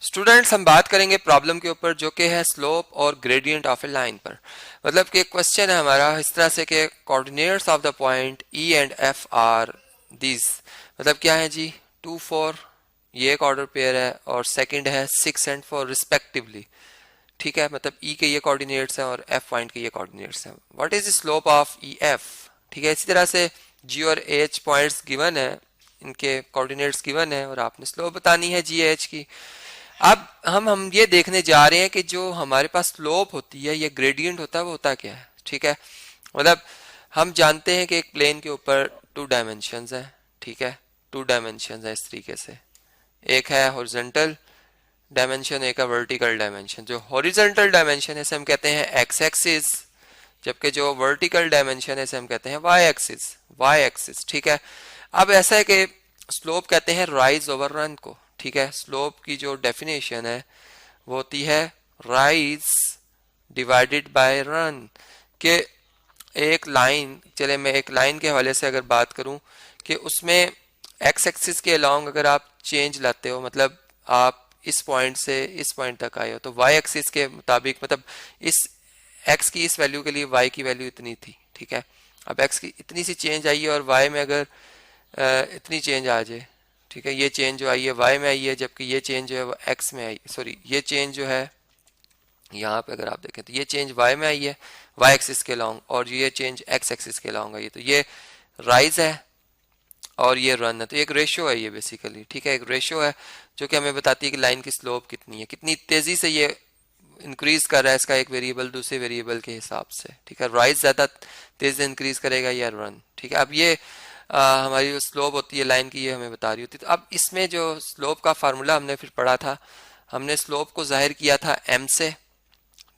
Students हम बात करेंगे प्रॉब्लम के ऊपर जो कि है स्लोप और ग्रेडियंट ऑफ ए लाइन पर। मतलब कि क्वेश्चन है हमारा इस तरह से कि coordinates of the point E and F R this. मतलब क्या है जी, 2 4 ये एक ऑर्डर पेयर है और सेकंड है 6 एंड 4 रिस्पेक्टिवली। ठीक है, मतलब ई के ये कोऑर्डिनेट्स हैं और एफ पॉइंट के ये कोऑर्डिनेट्स हैं। What is the slope of E F. ठीक है, इसी तरह से जी और एच पॉइंट्स गिवन है, इनके कोऑर्डिनेट्स गिवन है और आपने स्लोप बतानी है जी एच की। अब हम ये देखने जा रहे हैं कि जो हमारे पास स्लोप होती है या ग्रेडियंट होता है वो होता क्या है। ठीक है, मतलब हम जानते हैं कि एक प्लेन के ऊपर 2 डायमेंशंस हैं। ठीक है, 2 डायमेंशंस हैं इस तरीके से, एक है हॉरिजॉन्टल डायमेंशन, एक है वर्टिकल डायमेंशन। जो हॉरिजॉन्टल डायमेंशन है इसे हम कहते हैं एक्स एक्सिस, जबकि जो वर्टिकल डायमेंशन है इसे हम कहते हैं वाई एक्सिस, वाई एक्सिस। ठीक है, अब ऐसा है कि स्लोप कहते हैं राइज ओवर रन को। ठीक है, स्लोप की जो डेफिनेशन है वो होती है राइज डिवाइडेड बाय रन। के एक लाइन, चले मैं एक लाइन के हवाले से अगर बात करूं कि उसमें एक्स एक्सिस के अलोंग अगर आप चेंज लाते हो, मतलब आप इस पॉइंट से इस पॉइंट तक आए हो, तो वाई एक्सिस के मुताबिक मतलब इस एक्स की इस वैल्यू के लिए वाई की वैल्यू इतनी थी। ठीक है, अब एक्स की इतनी सी चेंज आई है और वाई में अगर इतनी चेंज आ जाए, ठीक है, ये चेंज जो आई है वाई में आई है, जबकि ये चेंज जो है वो एक्स में आई, सॉरी ये चेंज जो है यहाँ पे अगर आप देखें तो ये चेंज वाई में आई है वाई एक्सिस के लॉन्ग, और ये चेंज एक्स एक्सिस के लॉन्ग आई है। तो ये राइज है और ये रन है, तो एक रेशियो है ये बेसिकली। ठीक है, एक रेशियो है जो कि हमें बताती है कि लाइन की स्लोप कितनी है, कितनी तेजी से ये इंक्रीज कर रहा है इसका एक वेरिएबल दूसरे वेरिएबल के हिसाब से। ठीक है, राइज ज्यादा तेज से इंक्रीज करेगा या रन। ठीक है, अब ये हमारी जो स्लोप होती है लाइन की ये हमें बता रही होती है। तो अब इसमें जो स्लोप का फार्मूला हमने फिर पढ़ा था, हमने स्लोप को जाहिर किया था m से,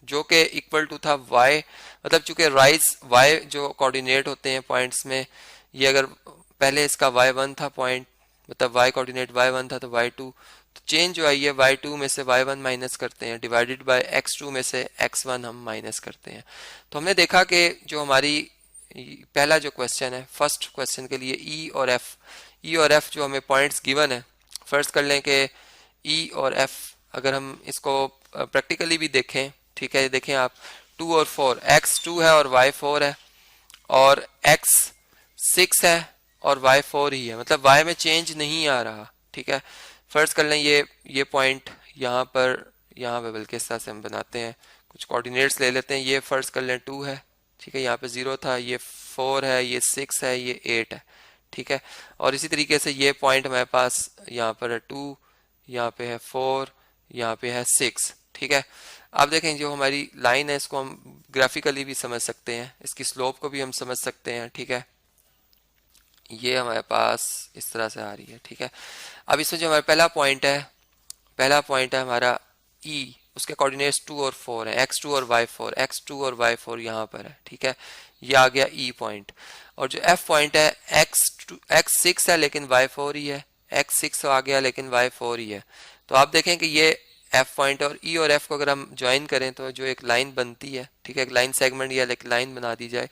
जो कि इक्वल टू था y। मतलब चूंकि राइज y जो कोऑर्डिनेट होते हैं पॉइंट्स में, ये अगर पहले इसका y1 था पॉइंट, मतलब y कोऑर्डिनेट y1 था तो y2, तो चेंज जो आई है y2 में से y1 माइनस करते हैं डिवाइडेड बाय x2 में से x1 हम माइनस करते हैं। तो हमने देखा कि जो हमारी पहला जो क्वेश्चन है, फर्स्ट क्वेश्चन के लिए ई और एफ जो हमें पॉइंट्स गिवन है, फर्स्ट कर लें कि ई और एफ अगर हम इसको प्रैक्टिकली भी देखें, ठीक है, देखें आप 2 और 4, एक्स 2 है और y 4 है और x 6 है और y 4 ही है, मतलब y में चेंज नहीं आ रहा। ठीक है, फर्स्ट कर लें ये पॉइंट यहाँ पे बल्कि इस तरह से हम बनाते हैं, कुछ कोऑर्डिनेट्स ले लेते हैं। ये फर्स्ट कर लें 2 है, ठीक है, यहाँ पे 0 था, ये 4 है, ये 6 है, ये 8 है। ठीक है, और इसी तरीके से ये पॉइंट हमारे पास यहाँ पर है 2, यहाँ पे है 4, यहाँ पे है 6। ठीक है, आप देखें जो हमारी लाइन है इसको हम ग्राफिकली भी समझ सकते हैं, इसकी स्लोप को भी हम समझ सकते हैं। ठीक है, ये हमारे पास इस तरह से आ रही है। ठीक है, अब इसमें जो हमारा पहला पॉइंट है हमारा E, उसके कोऑर्डिनेट्स 2 और 4 है, x2 और y4, x2 और y4 यहाँ पर है। ठीक है, ये आ गया E पॉइंट। और जो F पॉइंट है x6 है लेकिन y4 ही है, x6 आ गया लेकिन y4 ही है। तो आप देखें कि ये F पॉइंट और E और F को अगर हम ज्वाइन करें तो जो एक लाइन बनती है, ठीक है, एक लाइन सेगमेंट या एक लाइन बना दी जाए,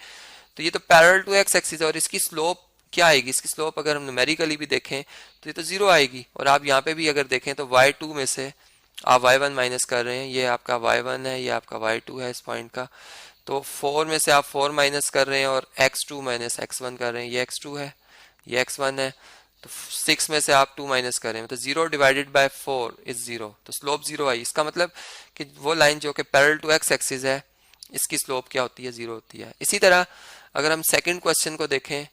तो ये तो पैरेलल टू एक्स एक्सिस है और इसकी स्लोप क्या आएगी, इसकी स्लोप अगर हम न्यूमेरिकली भी देखें तो ये तो 0 आएगी। और आप यहाँ पे भी अगर देखें तो y2 में से आप y1 माइनस कर रहे हैं, ये आपका y1 है, ये आपका y2 है इस पॉइंट का, तो 4 में से आप 4 माइनस कर रहे हैं और x2 माइनस x1 कर रहे हैं, ये x2 है, ये x1 है, तो 6 में से आप 2 माइनस कर रहे हैं, तो 0 डिवाइडेड बाय 4 इज 0, तो स्लोप 0 आई। इसका मतलब कि वो लाइन जो कि पैरेलल टू एक्स एक्सिस है इसकी स्लोप क्या होती है, 0 होती है। इसी तरह अगर हम सेकंड क्वेश्चन को देखें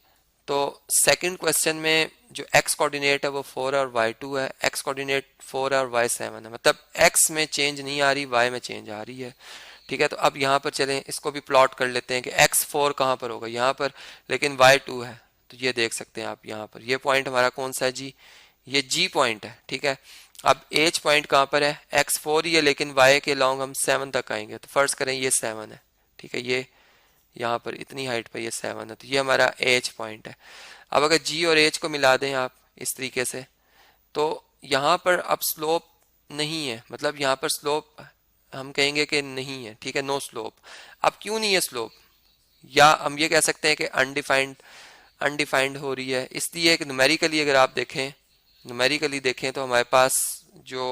तो सेकंड क्वेश्चन में जो x कोऑर्डिनेट है वो 4 और y2 है, x कोऑर्डिनेट 4 और y7 है, मतलब x में चेंज नहीं आ रही, y में चेंज आ रही है। ठीक है, तो अब यहाँ पर चलें इसको भी प्लॉट कर लेते हैं कि x4 कहाँ पर होगा, यहाँ पर, लेकिन y2 है, तो ये देख सकते हैं आप यहाँ पर, ये पॉइंट हमारा कौन सा है जी, ये G पॉइंट है। ठीक है, अब H पॉइंट कहाँ पर है, x4 ही है लेकिन y के लॉन्ग हम 7 तक आएंगे, तो फर्स्ट करें ये 7 है। ठीक है, ये यहाँ पर इतनी हाइट पर ये 7 है, तो ये हमारा H पॉइंट है। अब अगर G और H को मिला दें आप इस तरीके से, तो यहाँ पर अब स्लोप नहीं है, मतलब यहाँ पर स्लोप हम कहेंगे कि नहीं है। ठीक है, नो स्लोप। अब क्यों नहीं है स्लोप, या हम ये कह सकते हैं कि अनडिफाइंड हो रही है, इसलिए कि न्यूमेरिकली अगर आप देखें, न्यूमेरिकली देखें तो हमारे पास जो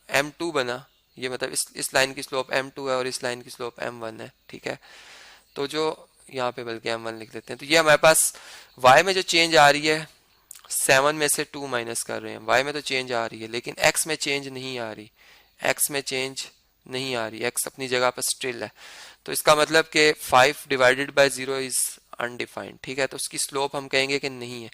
m2 बना, ये मतलब इस लाइन की स्लोप m2 है और इस लाइन की स्लोप m1 है, ठीक है। तो जो यहाँ पे बल्कि m1 लिख देते हैं, तो ये हमारे पास y में जो चेंज आ रही है 7 में से 2 माइनस कर रहे हैं, y में तो चेंज आ रही है लेकिन x में चेंज नहीं आ रही, x में चेंज नहीं आ रही, x अपनी जगह पर स्टिल है। तो इसका मतलब कि 5 डिवाइडेड बाय 0 इज अनडिफाइंड, ठीक है। तो उसकी स्लोप हम कहेंगे कि नहीं है।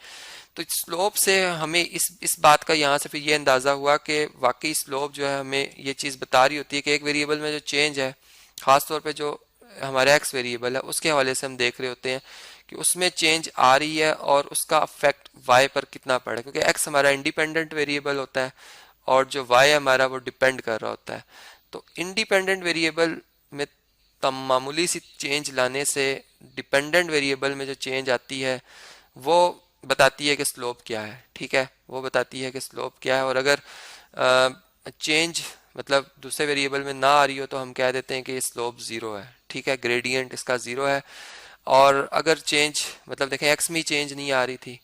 तो स्लोप से हमें इस बात का यहाँ से फिर ये अंदाजा हुआ कि वाकई स्लोप जो है हमें ये चीज़ बता रही होती है कि एक वेरिएबल में जो चेंज है, खासतौर पे जो हमारा एक्स वेरिएबल है उसके हवाले से हम देख रहे होते हैं कि उसमें चेंज आ रही है और उसका अफेक्ट वाई पर कितना पड़े, क्योंकि एक्स हमारा इंडिपेंडेंट वेरिएबल होता है और जो वाई हमारा वो डिपेंड कर रहा होता है। तो इंडिपेंडेंट वेरिएबल में मामूली सी चेंज लाने से डिपेंडेंट वेरिएबल में जो चेंज आती है वो बताती है कि स्लोप क्या है, ठीक है, वो बताती है कि स्लोप क्या है। और अगर चेंज मतलब दूसरे वेरिएबल में ना आ रही हो तो हम कह देते हैं कि स्लोप जीरो है, ठीक है, ग्रेडियंट इसका जीरो है। और अगर चेंज मतलब देखें एक्स में चेंज नहीं आ रही थी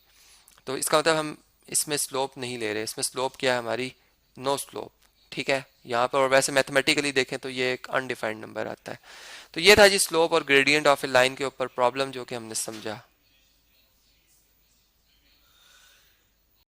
तो इसका मतलब हम इसमें स्लोप नहीं ले रहे, इसमें स्लोप क्या है हमारी, नो स्लोप, ठीक है यहाँ पर। और वैसे मैथमेटिकली देखें तो ये एक अनडिफाइंड नंबर आता है। तो ये था जी स्लोप और ग्रेडियंट ऑफ ए लाइन के ऊपर प्रॉब्लम जो कि हमने समझा।